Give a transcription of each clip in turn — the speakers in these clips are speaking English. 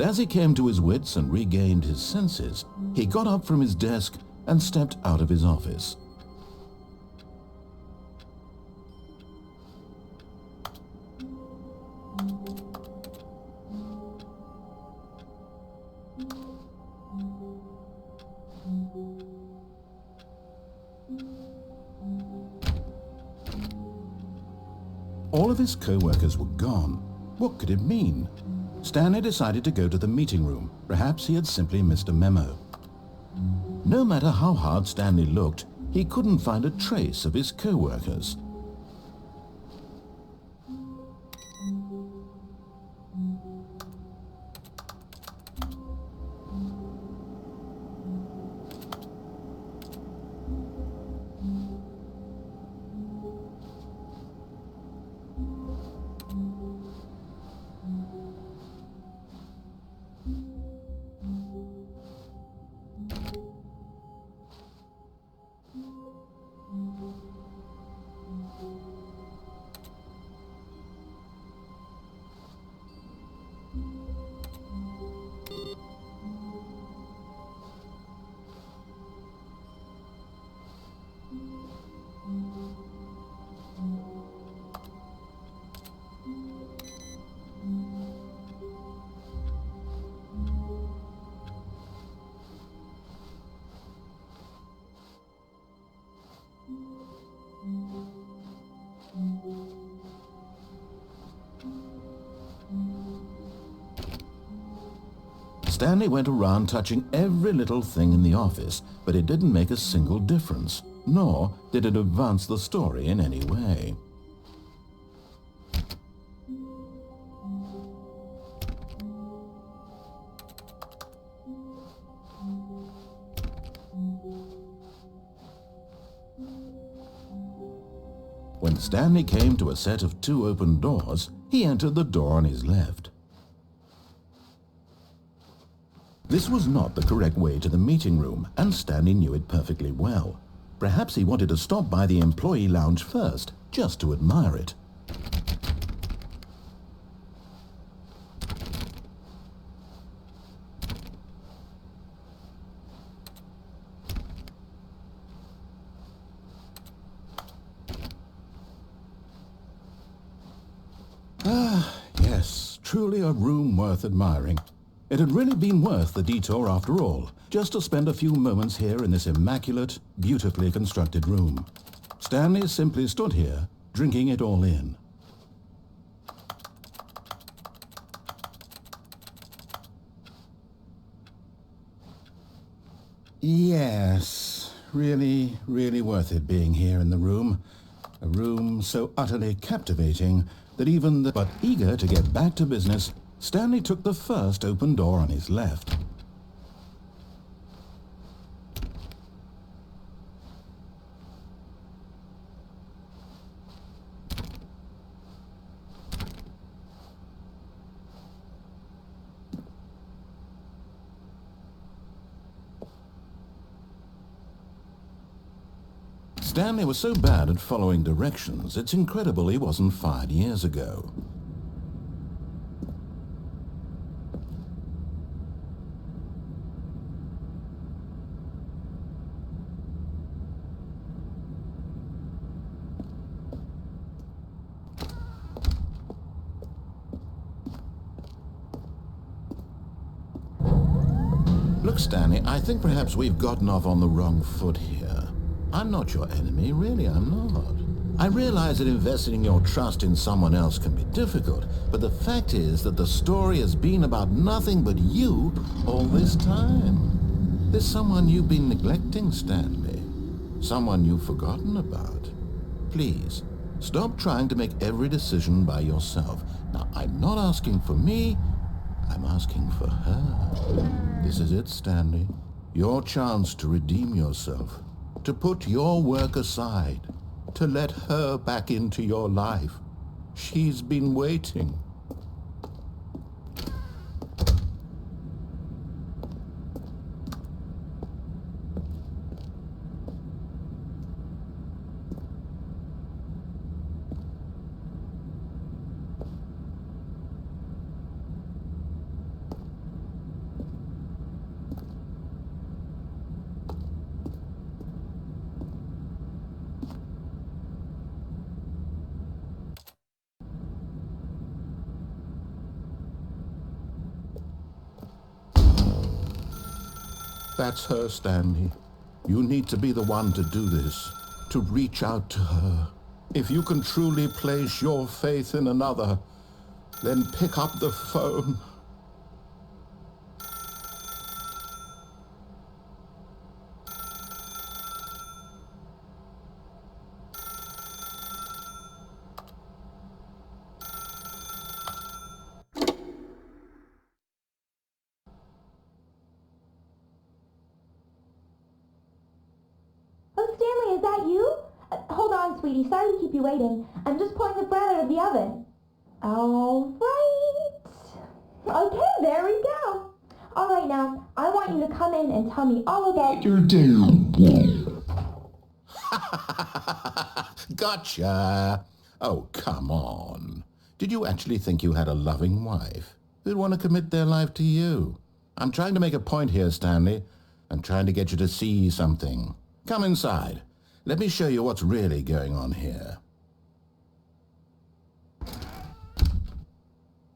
As he came to his wits and regained his senses, he got up from his desk and stepped out of his office. All of his co-workers were gone. What could it mean? Stanley decided to go to the meeting room. Perhaps he had simply missed a memo. No matter how hard Stanley looked, he couldn't find a trace of his co-workers. Stanley went around touching every little thing in the office, but it didn't make a single difference, nor did it advance the story in any way. When Stanley came to a set of 2 open doors, he entered the door on his left. This was not the correct way to the meeting room, and Stanley knew it perfectly well. Perhaps he wanted to stop by the employee lounge first, just to admire it. Yes, truly a room worth admiring. It had really been worth the detour after all, just to spend a few moments here in this immaculate, beautifully constructed room. Stanley simply stood here, drinking it all in. Yes, really worth it being here in the room. A room so utterly captivating that but eager to get back to business, Stanley took the first open door on his left. Stanley was so bad at following directions, it's incredible he wasn't fired years ago. Look, Stanley, I think perhaps we've gotten off on the wrong foot here. I'm not your enemy, really, I'm not. I realize that investing your trust in someone else can be difficult, but the fact is that the story has been about nothing but you all this time. There's someone you've been neglecting, Stanley. Someone you've forgotten about. Please, stop trying to make every decision by yourself. Now, I'm not asking for me, I'm asking for her. This is it, Stanley. Your chance to redeem yourself. To put your work aside, to let her back into your life. She's been waiting. That's her, Stanley. You need to be the one to do this, to reach out to her. If you can truly place your faith in another, then pick up the phone. Oh, Stanley, is that you? Hold on, sweetie. Sorry to keep you waiting. I'm just pulling the bread out of the oven. All right. Okay, there we go. All right, now, I want you to come in and tell me all about your day. Gotcha. Oh, come on. Did you actually think you had a loving wife who'd want to commit their life to you? I'm trying to make a point here, Stanley. I'm trying to get you to see something. Come inside. Let me show you what's really going on here.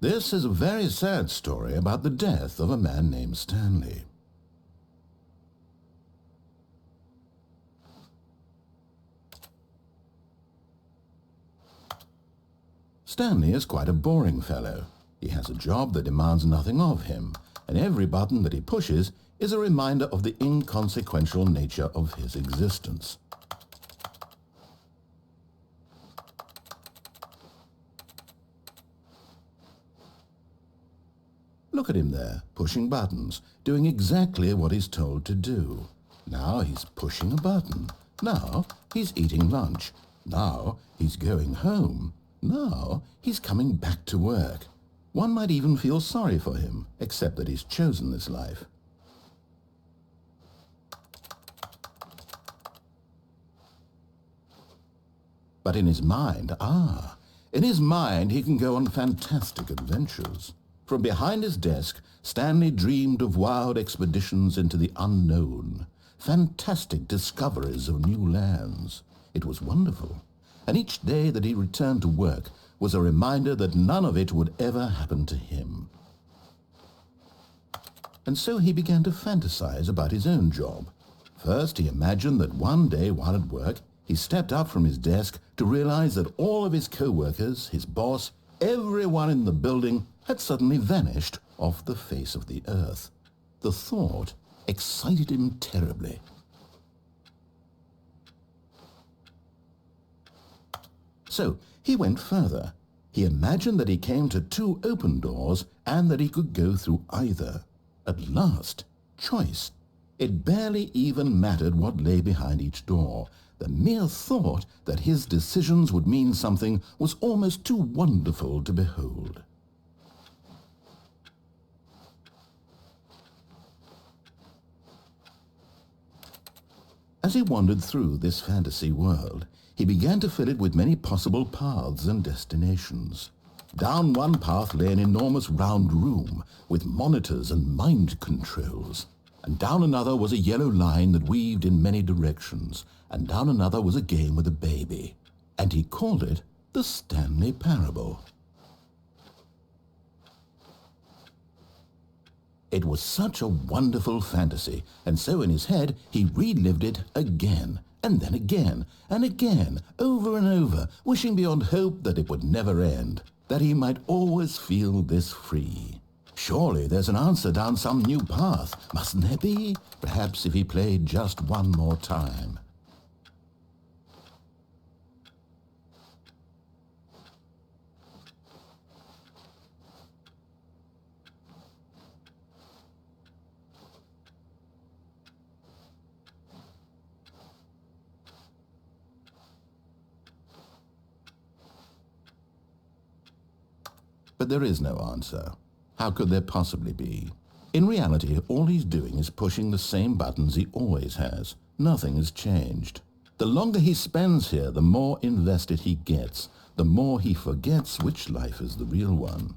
This is a very sad story about the death of a man named Stanley. Stanley is quite a boring fellow. He has a job that demands nothing of him, and every button that he pushes is a reminder of the inconsequential nature of his existence. Look at him there, pushing buttons, doing exactly what he's told to do. Now he's pushing a button. Now he's eating lunch. Now he's going home. Now he's coming back to work. One might even feel sorry for him, except that he's chosen this life. But in his mind, he can go on fantastic adventures. From behind his desk, Stanley dreamed of wild expeditions into the unknown, fantastic discoveries of new lands. It was wonderful, and each day that he returned to work was a reminder that none of it would ever happen to him. And so he began to fantasize about his own job. First, he imagined that one day while at work, he stepped up from his desk to realize that all of his co-workers, his boss, everyone in the building had suddenly vanished off the face of the earth. The thought excited him terribly. So he went further. He imagined that he came to 2 open doors and that he could go through either. At last, choice. It barely even mattered what lay behind each door. The mere thought that his decisions would mean something was almost too wonderful to behold. As he wandered through this fantasy world, he began to fill it with many possible paths and destinations. Down one path lay an enormous round room with monitors and mind controls. And down another was a yellow line that weaved in many directions. And down another was a game with a baby. And he called it the Stanley Parable. It was such a wonderful fantasy, and so in his head he relived it again, and then again, and again, over and over, wishing beyond hope that it would never end, that he might always feel this free. Surely there's an answer down some new path, mustn't there be? Perhaps if he played just one more time. But there is no answer. How could there possibly be? In reality, all he's doing is pushing the same buttons he always has. Nothing has changed. The longer he spends here, the more invested he gets, the more he forgets which life is the real one.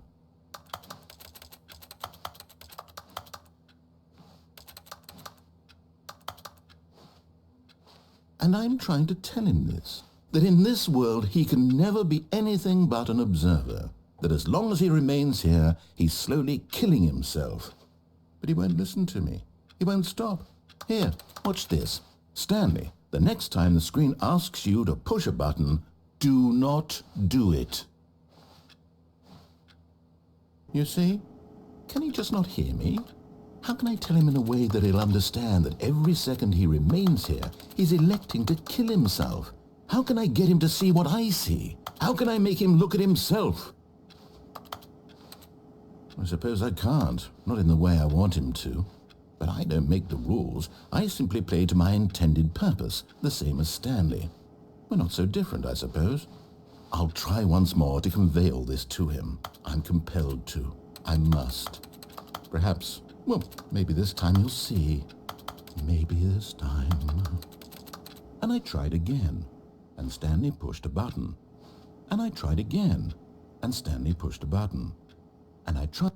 And I'm trying to tell him this, that in this world he can never be anything but an observer, that as long as he remains here, he's slowly killing himself. But he won't listen to me. He won't stop. Here, watch this. Stanley, the next time the screen asks you to push a button, do not do it. You see? Can he just not hear me? How can I tell him in a way that he'll understand that every second he remains here, he's electing to kill himself? How can I get him to see what I see? How can I make him look at himself? I suppose I can't, not in the way I want him to. But I don't make the rules. I simply play to my intended purpose, the same as Stanley. We're not so different, I suppose. I'll try once more to convey all this to him. I'm compelled to. I must. Perhaps, well, maybe this time you'll see. Maybe this time. And I tried again, and Stanley pushed a button. And I tried again, and Stanley pushed a button. And I tried...